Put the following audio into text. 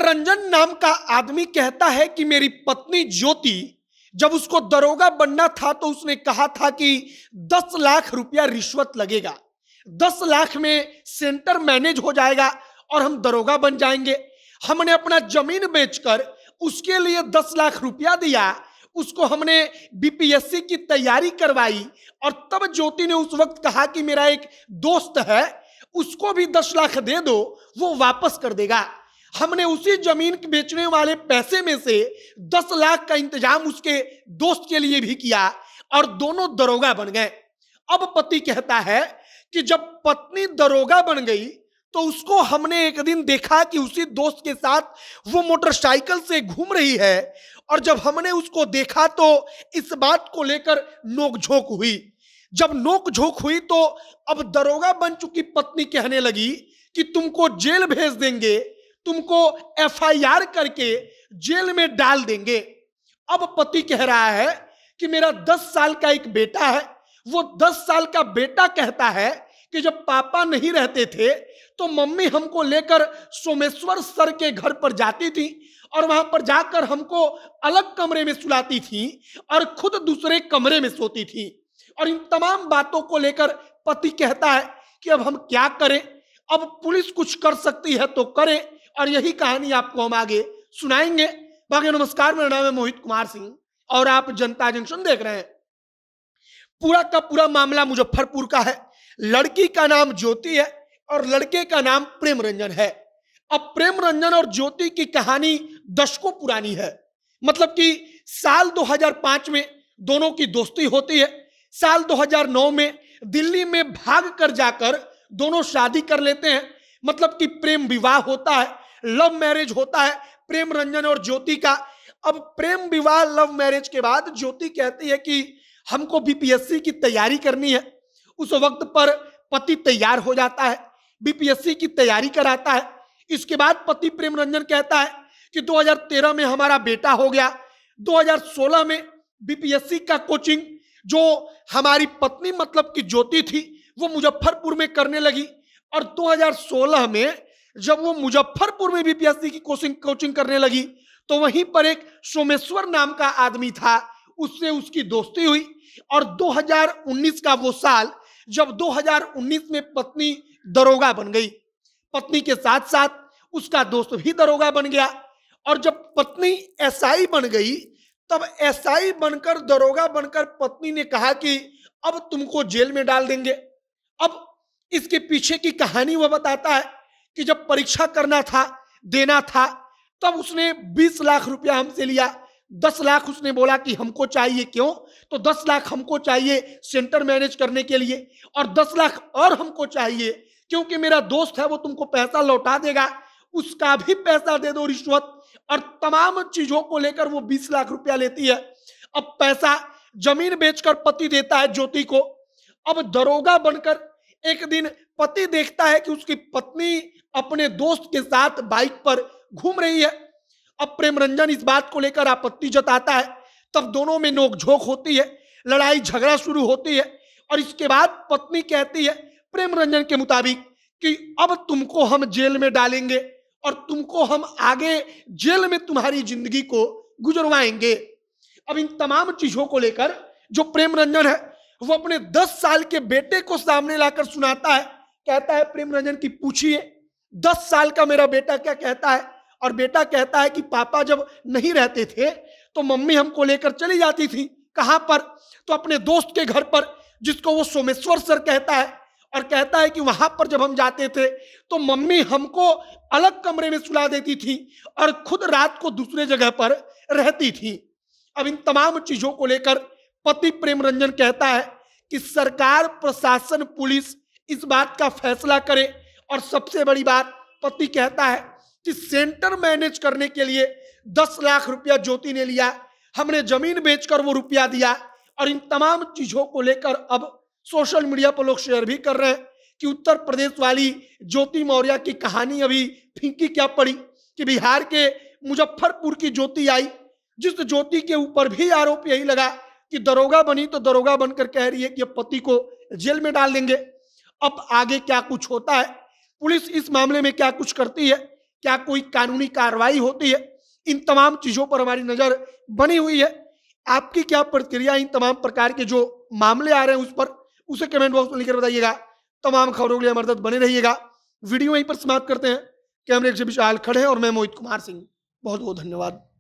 रंजन नाम का आदमी कहता है कि मेरी पत्नी ज्योति, जब उसको दरोगा बनना था तो उसने कहा था कि 10 लाख रुपया रिश्वत लगेगा, 10 लाख में सेंटर मैनेज हो जाएगा और हम दरोगा बन जाएंगे। हमने अपना जमीन बेचकर उसके लिए 10 लाख रुपया दिया, उसको हमने बीपीएससी की तैयारी करवाई और तब ज्योति ने उस वक्त कहा कि मेरा एक दोस्त है, उसको भी 10 लाख दे दो, वो वापस कर देगा। हमने उसी जमीन बेचने वाले पैसे में से 10 लाख का इंतजाम उसके दोस्त के लिए भी किया और दोनों दरोगा बन गए। अब पति कहता है कि जब पत्नी दरोगा बन गई तो उसको हमने एक दिन देखा कि उसी दोस्त के साथ वो मोटरसाइकिल से घूम रही है और जब हमने उसको देखा तो इस बात को लेकर नोकझोंक हुई। जब नोकझोंक हुई तो अब दरोगा बन चुकी पत्नी कहने लगी कि तुमको जेल भेज देंगे, तुमको एफआईआर करके जेल में डाल देंगे। अब पति कह रहा है कि मेरा 10 साल का एक बेटा है, वो 10 साल का बेटा कहता है कि जब पापा नहीं रहते थे तो मम्मी हमको लेकर सोमेश्वर सर के घर पर जाती थी और वहां पर जाकर हमको अलग कमरे में सुलाती थी और खुद दूसरे कमरे में सोती थी। और इन तमाम बातों को लेकर पति कहता है कि अब हम क्या करें, अब पुलिस कुछ कर सकती है तो करे, और यही कहानी आपको हम आगे सुनाएंगे। बाकी नमस्कार, मेरा नाम है मोहित कुमार सिंह और आप जनता जंक्शन देख रहे हैं। पूरा का पूरा मामला मुजफ्फरपुर का है। लड़की का नाम ज्योति है और लड़के का नाम प्रेम रंजन है। अब प्रेम रंजन और ज्योति की कहानी दशकों पुरानी है, मतलब कि साल 2005 में दोनों की दोस्ती होती है। साल 2009 में दिल्ली में भाग कर जाकर दोनों शादी कर लेते हैं, मतलब कि प्रेम विवाह होता है, लव मैरिज होता है प्रेम रंजन और ज्योति का। अब प्रेम विवाह लव मैरिज के बाद ज्योति कहती है कि हमको बीपीएससी की तैयारी करनी है। उस वक्त पर पति तैयार हो जाता है, बीपीएससी की तैयारी कराता है। इसके बाद पति प्रेम रंजन कहता है कि 2013 में हमारा बेटा हो गया। 2016 में बीपीएससी का कोचिंग जो हमारी पत्नी मतलब कि ज्योति थी वो मुजफ्फरपुर में करने लगी और 2016 में जब वो मुजफ्फरपुर में बीपीएससी की कोचिंग करने लगी तो वहीं पर एक सोमेश्वर नाम का आदमी था, उससे उसकी दोस्ती हुई। और 2019 का वो साल जब 2019 में पत्नी दरोगा बन गई, पत्नी के साथ साथ उसका दोस्त भी दरोगा बन गया। और जब पत्नी एसआई बन गई तब एसआई बनकर दरोगा बनकर पत्नी ने कहा कि अब तुमको जेल में डाल देंगे। अब इसके पीछे की कहानी वह बताता है कि जब परीक्षा करना था, देना था, तब उसने 20 लाख रुपया हमसे लिया। 10 लाख उसने बोला कि हमको चाहिए, क्यों, तो 10 लाख हमको चाहिए सेंटर मैनेज करने के लिए और 10 लाख और हमको चाहिए क्योंकि मेरा दोस्त है वो तुमको पैसा लौटा देगा, उसका भी पैसा दे दो रिश्वत। और तमाम चीजों को लेकर वो 20 लाख रुपया लेती है। अब पैसा जमीन बेचकर पति देता है ज्योति को। अब दरोगा बनकर एक दिन पति देखता है कि उसकी पत्नी अपने दोस्त के साथ बाइक पर घूम रही है। अब प्रेम रंजन इस बात को लेकर आपत्ति जताता है, तब दोनों में नोकझोंक होती है, लड़ाई झगड़ा शुरू होती है। और इसके बाद पत्नी कहती है प्रेम रंजन के मुताबिक कि अब तुमको हम जेल में डालेंगे और तुमको हम आगे जेल में तुम्हारी जिंदगी को गुजरवाएंगे। अब इन तमाम चीजों को लेकर जो प्रेम रंजन है वो अपने 10 साल के बेटे को सामने लाकर सुनाता है। कहता है प्रेम रंजन की पूछिए 10 साल का मेरा बेटा क्या कहता है। और बेटा कहता है कि पापा जब नहीं रहते थे तो मम्मी हमको लेकर चली जाती थी, कहां पर, तो अपने दोस्त के घर पर जिसको वो सोमेश्वर सर कहता है। और कहता है कि वहां पर जब हम जाते थे तो मम्मी हमको अलग कमरे में सुला देती थी और खुद रात को दूसरे जगह पर रहती थी। अब इन तमाम चीजों को लेकर पति प्रेम रंजन कहता है कि सरकार, प्रशासन, पुलिस इस बात का फैसला करे। और सबसे बड़ी बात पति कहता है कि सेंटर मैनेज करने के लिए 10 लाख रुपया ज्योति ने लिया, हमने जमीन बेचकर वो रुपया दिया। और इन तमाम चीजों को लेकर अब सोशल मीडिया पर लोग शेयर भी कर रहे हैं कि उत्तर प्रदेश वाली ज्योति मौर्य की कहानी अभी फीकी क्या पड़ी कि बिहार के मुजफ्फरपुर की ज्योति आई, जिस ज्योति के ऊपर भी आरोप यही लगा कि दरोगा बनी तो दरोगा बनकर कह रही है कि अब पति को जेल में डाल देंगे। अब आगे क्या कुछ होता है, पुलिस इस मामले में क्या कुछ करती है, क्या कोई कानूनी कार्रवाई होती है? इन तमाम चीजों पर हमारी नजर बनी हुई है। आपकी क्या प्रतिक्रिया इन तमाम प्रकार के जो मामले आ रहे हैं उस पर, उसे कमेंट बॉक्स में लिखकर बताइएगा। तमाम खबरों के लिए हमारे साथ बने रहिएगा। वीडियो यहीं पर समाप्त करते हैं। कैमरे से विशाल खड़े हैं और मैं मोहित कुमार सिंह। बहुत बहुत धन्यवाद।